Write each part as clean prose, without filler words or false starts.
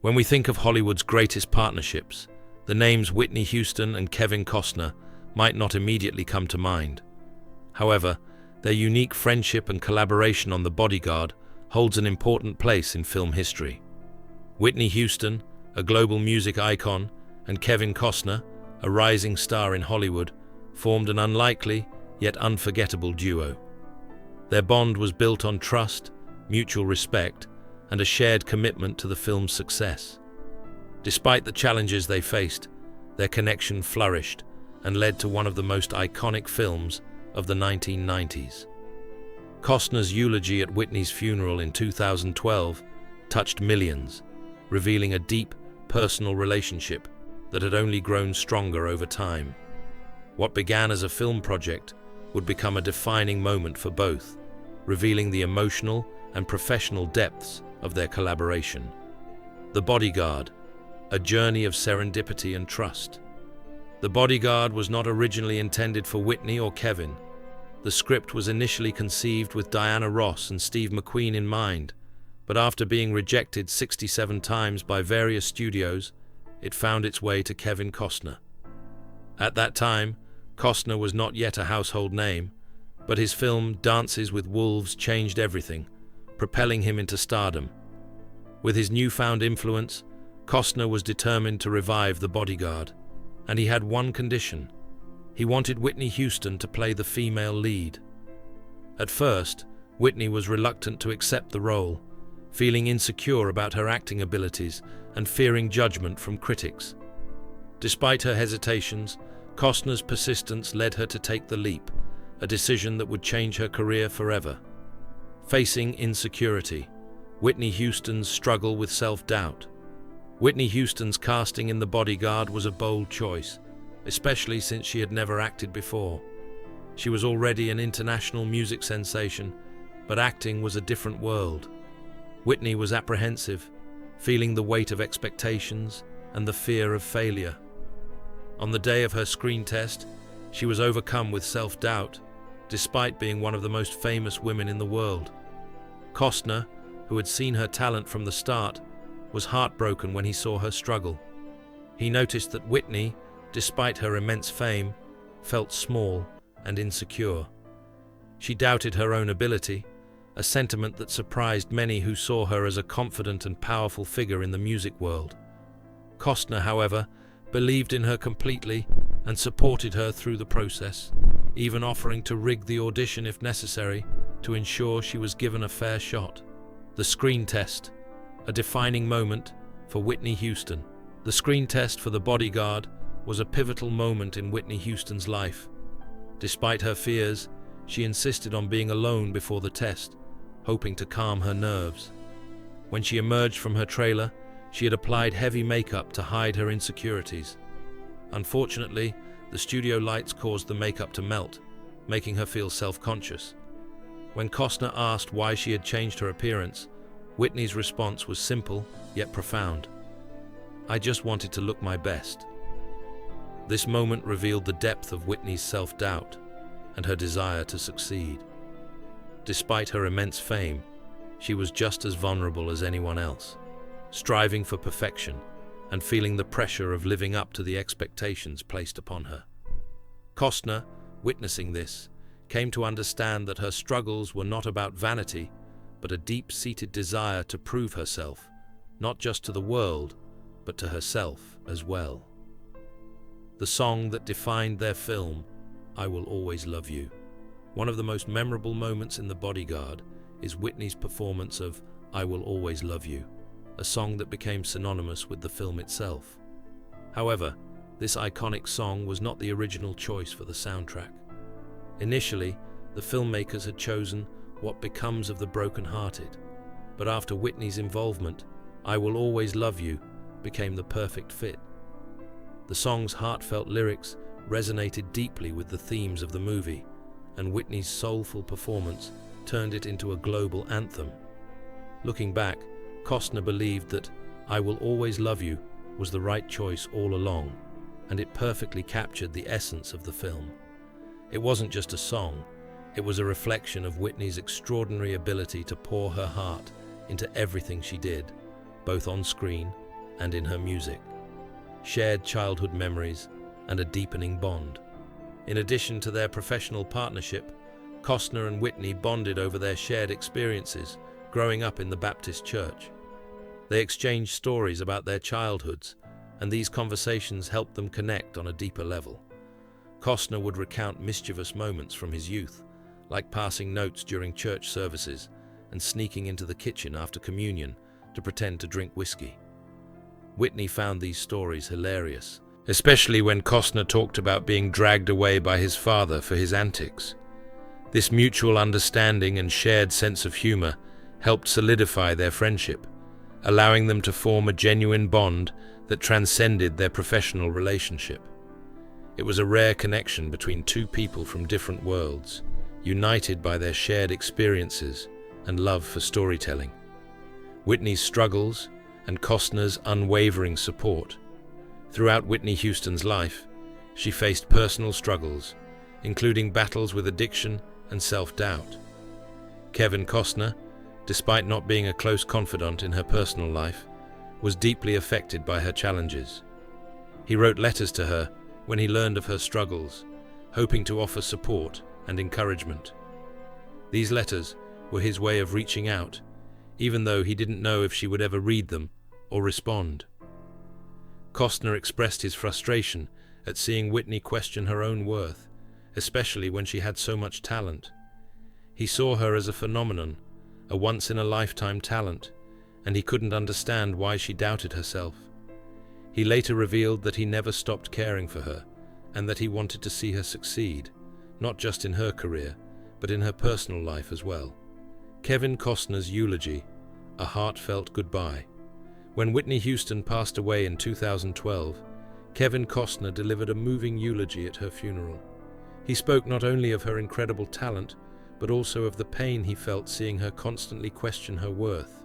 When we think of Hollywood's greatest partnerships, the names Whitney Houston and Kevin Costner might not immediately come to mind. However, their unique friendship and collaboration on The Bodyguard holds an important place in film history. Whitney Houston, a global music icon, and Kevin Costner, a rising star in Hollywood, formed an unlikely yet unforgettable duo. Their bond was built on trust, mutual respect, and a shared commitment to the film's success. Despite the challenges they faced, their connection flourished and led to one of the most iconic films of the 1990s. Costner's eulogy at Whitney's funeral in 2012 touched millions, revealing a deep, personal relationship that had only grown stronger over time. What began as a film project would become a defining moment for both, revealing the emotional and professional depths of their collaboration. The Bodyguard, a journey of serendipity and trust. The Bodyguard was not originally intended for Whitney or Kevin. The script was initially conceived with Diana Ross and Steve McQueen in mind, but after being rejected 67 times by various studios, it found its way to Kevin Costner. At that time, Costner was not yet a household name, but his film Dances with Wolves changed everything, propelling him into stardom. With his newfound influence, Costner was determined to revive The Bodyguard, and he had one condition. He wanted Whitney Houston to play the female lead. At first, Whitney was reluctant to accept the role, feeling insecure about her acting abilities and fearing judgment from critics. Despite her hesitations, Costner's persistence led her to take the leap, a decision that would change her career forever. Facing insecurity, Whitney Houston's struggle with self-doubt. Whitney Houston's casting in The Bodyguard was a bold choice, especially since she had never acted before. She was already an international music sensation, but acting was a different world. Whitney was apprehensive, feeling the weight of expectations and the fear of failure. On the day of her screen test, she was overcome with self-doubt, despite being one of the most famous women in the world. Costner, who had seen her talent from the start, was heartbroken when he saw her struggle. He noticed that Whitney, despite her immense fame, felt small and insecure. She doubted her own ability, a sentiment that surprised many who saw her as a confident and powerful figure in the music world. Costner, however, believed in her completely and supported her through the process, even offering to rig the audition if necessary to ensure she was given a fair shot. The screen test, a defining moment for Whitney Houston. The screen test for The Bodyguard was a pivotal moment in Whitney Houston's life. Despite her fears, she insisted on being alone before the test, hoping to calm her nerves. When she emerged from her trailer, she had applied heavy makeup to hide her insecurities. Unfortunately, the studio lights caused the makeup to melt, making her feel self-conscious. When Costner asked why she had changed her appearance, Whitney's response was simple yet profound. "I just wanted to look my best." This moment revealed the depth of Whitney's self-doubt and her desire to succeed. Despite her immense fame, she was just as vulnerable as anyone else, striving for perfection and feeling the pressure of living up to the expectations placed upon her. Costner, witnessing this, came to understand that her struggles were not about vanity, but a deep-seated desire to prove herself, not just to the world, but to herself as well. The song that defined their film, "I Will Always Love You." One of the most memorable moments in The Bodyguard is Whitney's performance of "I Will Always Love You," a song that became synonymous with the film itself. However, this iconic song was not the original choice for the soundtrack. Initially, the filmmakers had chosen "What Becomes of the Broken-Hearted," but after Whitney's involvement, "I Will Always Love You" became the perfect fit. The song's heartfelt lyrics resonated deeply with the themes of the movie, and Whitney's soulful performance turned it into a global anthem. Looking back, Costner believed that "I Will Always Love You" was the right choice all along, and it perfectly captured the essence of the film. It wasn't just a song, it was a reflection of Whitney's extraordinary ability to pour her heart into everything she did, both on screen and in her music, shared childhood memories, and a deepening bond. In addition to their professional partnership, Costner and Whitney bonded over their shared experiences growing up in the Baptist church. They exchanged stories about their childhoods, and these conversations helped them connect on a deeper level. Costner would recount mischievous moments from his youth, like passing notes during church services and sneaking into the kitchen after communion to pretend to drink whiskey. Whitney found these stories hilarious, especially when Costner talked about being dragged away by his father for his antics. This mutual understanding and shared sense of humor helped solidify their friendship, allowing them to form a genuine bond that transcended their professional relationship. It was a rare connection between two people from different worlds, united by their shared experiences and love for storytelling. Whitney's struggles and Costner's unwavering support. Throughout Whitney Houston's life, she faced personal struggles, including battles with addiction and self-doubt. Kevin Costner, despite not being a close confidant in her personal life, was deeply affected by her challenges. He wrote letters to her when he learned of her struggles, hoping to offer support and encouragement. These letters were his way of reaching out, even though he didn't know if she would ever read them or respond. Costner expressed his frustration at seeing Whitney question her own worth, especially when she had so much talent. He saw her as a phenomenon, a once-in-a-lifetime talent, and he couldn't understand why she doubted herself. He later revealed that he never stopped caring for her, and that he wanted to see her succeed, not just in her career, but in her personal life as well. Kevin Costner's eulogy, a heartfelt goodbye. When Whitney Houston passed away in 2012, Kevin Costner delivered a moving eulogy at her funeral. He spoke not only of her incredible talent, but also of the pain he felt seeing her constantly question her worth.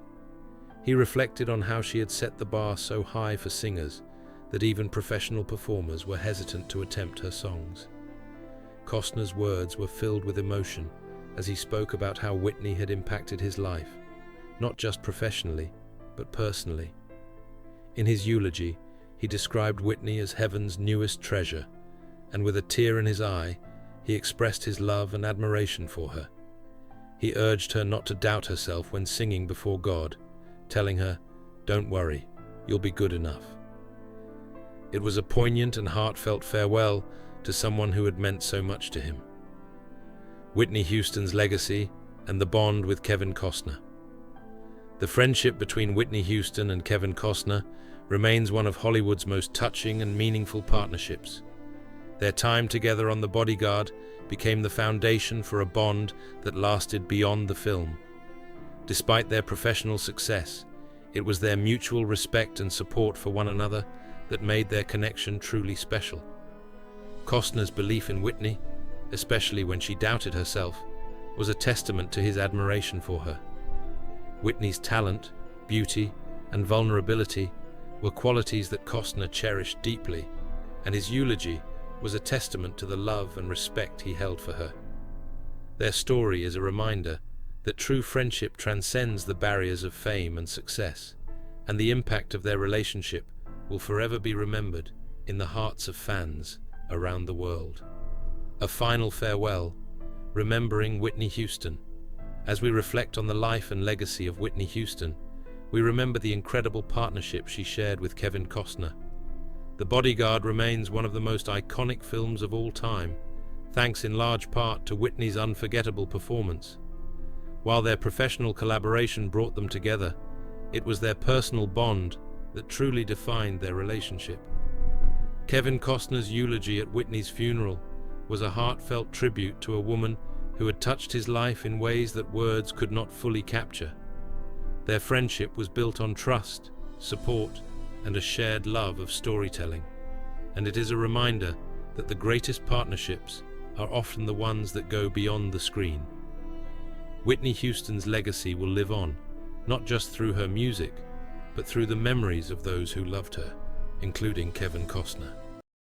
He reflected on how she had set the bar so high for singers that even professional performers were hesitant to attempt her songs. Costner's words were filled with emotion as he spoke about how Whitney had impacted his life, not just professionally, but personally. In his eulogy, he described Whitney as heaven's newest treasure, and with a tear in his eye, he expressed his love and admiration for her. He urged her not to doubt herself when singing before God, telling her, "Don't worry, you'll be good enough." It was a poignant and heartfelt farewell to someone who had meant so much to him. Whitney Houston's legacy and the bond with Kevin Costner. The friendship between Whitney Houston and Kevin Costner remains one of Hollywood's most touching and meaningful partnerships. Their time together on The Bodyguard became the foundation for a bond that lasted beyond the film. Despite their professional success, it was their mutual respect and support for one another that made their connection truly special. Costner's belief in Whitney, especially when she doubted herself, was a testament to his admiration for her. Whitney's talent, beauty, and vulnerability were qualities that Costner cherished deeply, and his eulogy was a testament to the love and respect he held for her. Their story is a reminder that true friendship transcends the barriers of fame and success, and the impact of their relationship will forever be remembered in the hearts of fans around the world. A final farewell, remembering Whitney Houston. As we reflect on the life and legacy of Whitney Houston, we remember the incredible partnership she shared with Kevin Costner. The Bodyguard remains one of the most iconic films of all time, thanks in large part to Whitney's unforgettable performance. While their professional collaboration brought them together, it was their personal bond that truly defined their relationship. Kevin Costner's eulogy at Whitney's funeral was a heartfelt tribute to a woman who had touched his life in ways that words could not fully capture. Their friendship was built on trust, support, and a shared love of storytelling, and it is a reminder that the greatest partnerships are often the ones that go beyond the screen. Whitney Houston's legacy will live on, not just through her music, but through the memories of those who loved her, including Kevin Costner.